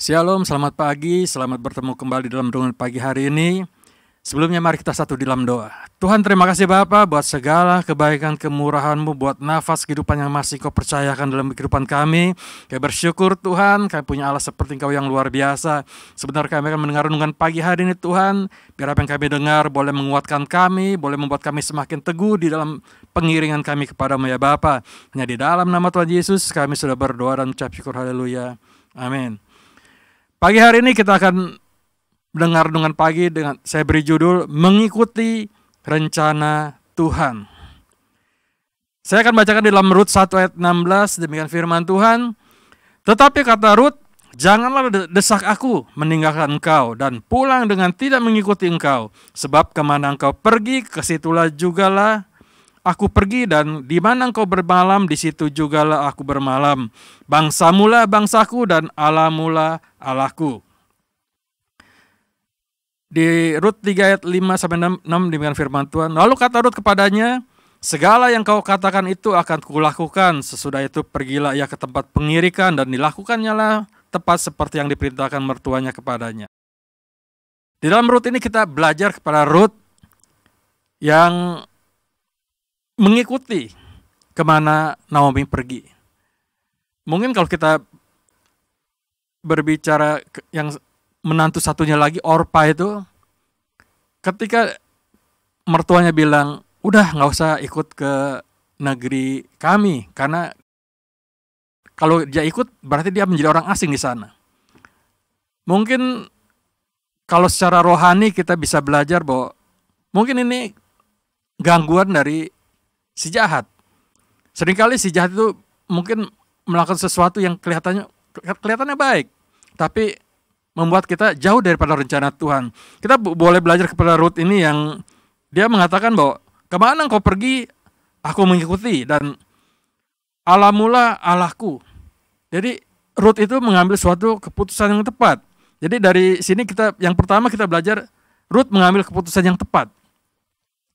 Shalom, selamat pagi, selamat bertemu kembali dalam renungan pagi hari ini. Sebelumnya mari kita satu di dalam doa. Tuhan, terima kasih Bapa buat segala kebaikan kemurahan-Mu, buat nafas kehidupan yang masih Kau percayakan dalam kehidupan kami. Kami bersyukur Tuhan, kami punya Allah seperti Engkau yang luar biasa. Sebentar kami akan mendengar renungan pagi hari ini Tuhan. Biar apa yang kami dengar boleh menguatkan kami, boleh membuat kami semakin teguh di dalam pengiringan kami kepada-Mu ya Bapa. Hanya di dalam nama Tuhan Yesus kami sudah berdoa dan ucap syukur, haleluya. Amin. Pagi hari ini kita akan mendengar renungan pagi dengan saya beri judul Mengikuti Rencana Tuhan. Saya akan bacakan di dalam Rut 1 ayat 16, demikian firman Tuhan. Tetapi kata Rut, janganlah desak aku meninggalkan engkau dan pulang dengan tidak mengikuti engkau. Sebab kemana engkau pergi, ke situlah jugalah aku pergi, dan di mana engkau bermalam, di situ jugalah aku bermalam. Bangsamulah bangsaku dan Allahmulah Allahku. Di Rut 3 ayat 5-6 demikian firman Tuhan. Lalu kata Rut kepadanya, segala yang kau katakan itu akan kulakukan. Sesudah itu pergilah ia ke tempat pengirikan dan dilakukannya lah tepat seperti yang diperintahkan mertuanya kepadanya. Di dalam Rut ini kita belajar kepada Rut yang mengikuti kemana Naomi pergi. Mungkin kalau kita berbicara yang menantu satunya lagi, Orpa itu, ketika mertuanya bilang, udah gak usah ikut ke negeri kami, karena kalau dia ikut berarti dia menjadi orang asing di sana. Mungkin kalau secara rohani kita bisa belajar bahwa mungkin ini gangguan dari si jahat. Seringkali si jahat itu mungkin melakukan sesuatu yang kelihatannya baik, tapi membuat kita jauh daripada rencana Tuhan. Kita boleh belajar kepada Rut ini yang dia mengatakan bahwa kemana engkau pergi, aku mengikuti, dan Allahmulah Allahku. Jadi Rut itu mengambil suatu keputusan yang tepat. Jadi dari sini yang pertama kita belajar, Rut mengambil keputusan yang tepat.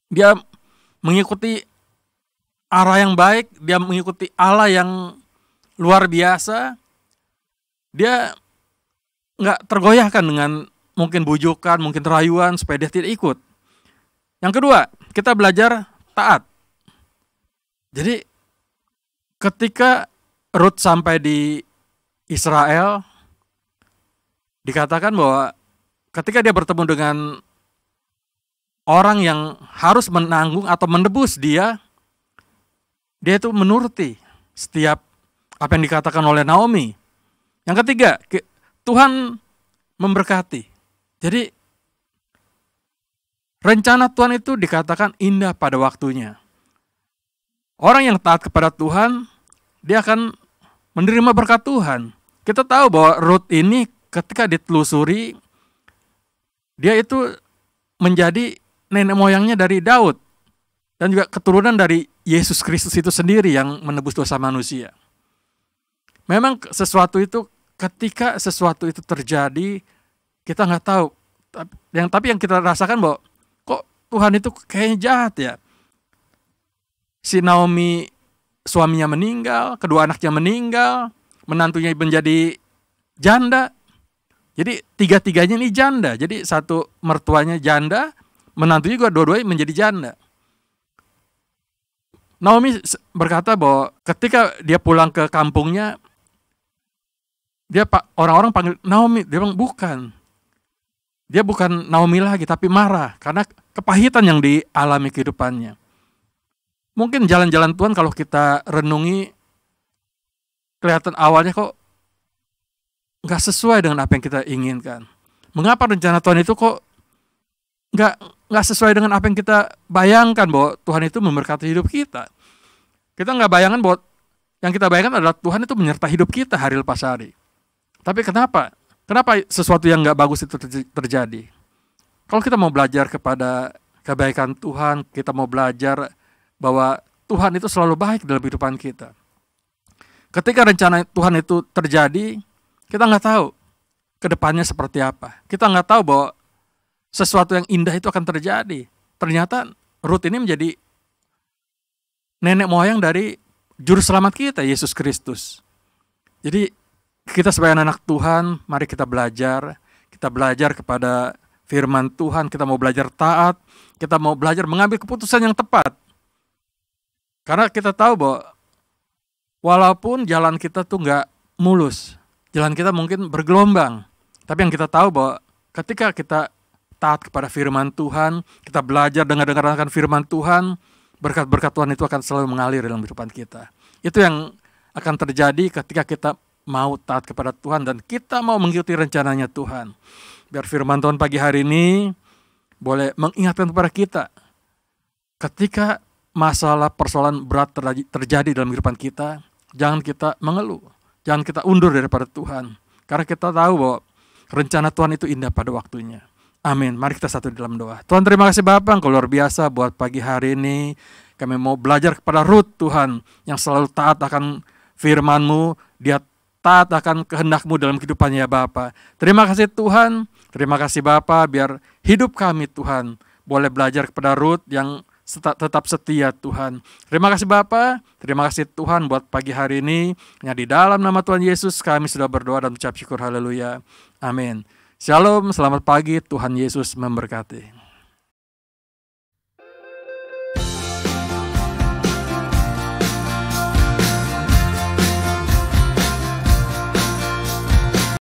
Dia mengikuti arah yang baik, dia mengikuti Allah yang luar biasa. Dia nggak tergoyahkan dengan mungkin bujukan, mungkin rayuan supaya dia tidak ikut. Yang kedua, kita belajar taat. Jadi ketika Rut sampai di Israel, dikatakan bahwa ketika dia bertemu dengan orang yang harus menanggung atau menebus dia itu menuruti setiap apa yang dikatakan oleh Naomi. Yang ketiga, Tuhan memberkati. Jadi rencana Tuhan itu dikatakan indah pada waktunya. Orang yang taat kepada Tuhan, dia akan menerima berkat Tuhan. Kita tahu bahwa Rut ini ketika ditelusuri, dia itu menjadi nenek moyangnya dari Daud. Dan juga keturunan dari Yesus Kristus itu sendiri yang menebus dosa manusia. Memang ketika sesuatu itu terjadi, kita nggak tahu. Tapi yang kita rasakan bahwa kok Tuhan itu kayaknya jahat ya. Si Naomi suaminya meninggal, kedua anaknya meninggal, menantunya menjadi janda. Jadi tiga-tiganya ini janda. Jadi satu mertuanya janda, menantunya juga dua-duanya menjadi janda. Naomi berkata bahwa ketika dia pulang ke kampungnya, orang-orang panggil Naomi, dia bilang bukan. Dia bukan Naomi lagi, tapi marah karena kepahitan yang dialami kehidupannya. Mungkin jalan-jalan Tuhan kalau kita renungi, kelihatan awalnya kok nggak sesuai dengan apa yang kita inginkan. Mengapa rencana Tuhan itu kok nggak sesuai dengan apa yang kita bayangkan bahwa Tuhan itu memberkati hidup kita. Kita nggak bayangkan bahwa yang kita bayangkan adalah Tuhan itu menyertai hidup kita hari lepas hari. Tapi kenapa sesuatu yang nggak bagus itu terjadi? Kalau kita mau belajar kepada kebaikan Tuhan, kita mau belajar bahwa Tuhan itu selalu baik dalam kehidupan kita. Ketika rencana Tuhan itu terjadi, kita nggak tahu ke depannya seperti apa. Kita nggak tahu bahwa sesuatu yang indah itu akan terjadi. Ternyata Rut ini menjadi nenek moyang dari juru selamat kita, Yesus Kristus. Jadi Kita sebagai anak Tuhan, mari kita belajar. Kita belajar kepada firman Tuhan, kita mau belajar taat, kita mau belajar mengambil keputusan yang tepat. Karena kita tahu bahwa walaupun jalan kita tuh nggak mulus, jalan kita mungkin bergelombang, tapi yang kita tahu bahwa ketika kita taat kepada firman Tuhan, kita belajar dengar-dengarkan firman Tuhan, berkat-berkat Tuhan itu akan selalu mengalir dalam kehidupan kita. Itu yang akan terjadi ketika kita mau taat kepada Tuhan dan kita mau mengikuti rencananya Tuhan. Biar firman Tuhan pagi hari ini boleh mengingatkan kepada kita, ketika masalah persoalan berat terjadi dalam kehidupan kita, jangan kita mengeluh, jangan kita undur daripada Tuhan. Karena kita tahu bahwa rencana Tuhan itu indah pada waktunya. Amin. Mari kita satu dalam doa. Tuhan, terima kasih Bapa, Engkau luar biasa buat pagi hari ini. Kami mau belajar kepada Ruth, Tuhan, yang selalu taat akan firman-Mu. Dia taat akan kehendak-Mu dalam kehidupannya, Bapa. Terima kasih Tuhan. Terima kasih Bapa, biar hidup kami, Tuhan, boleh belajar kepada Ruth yang tetap setia, Tuhan. Terima kasih Bapa. Terima kasih Tuhan buat pagi hari ini. Hanya di dalam nama Tuhan Yesus kami sudah berdoa dan ucap syukur. Haleluya. Amin. Shalom, selamat pagi, Tuhan Yesus memberkati.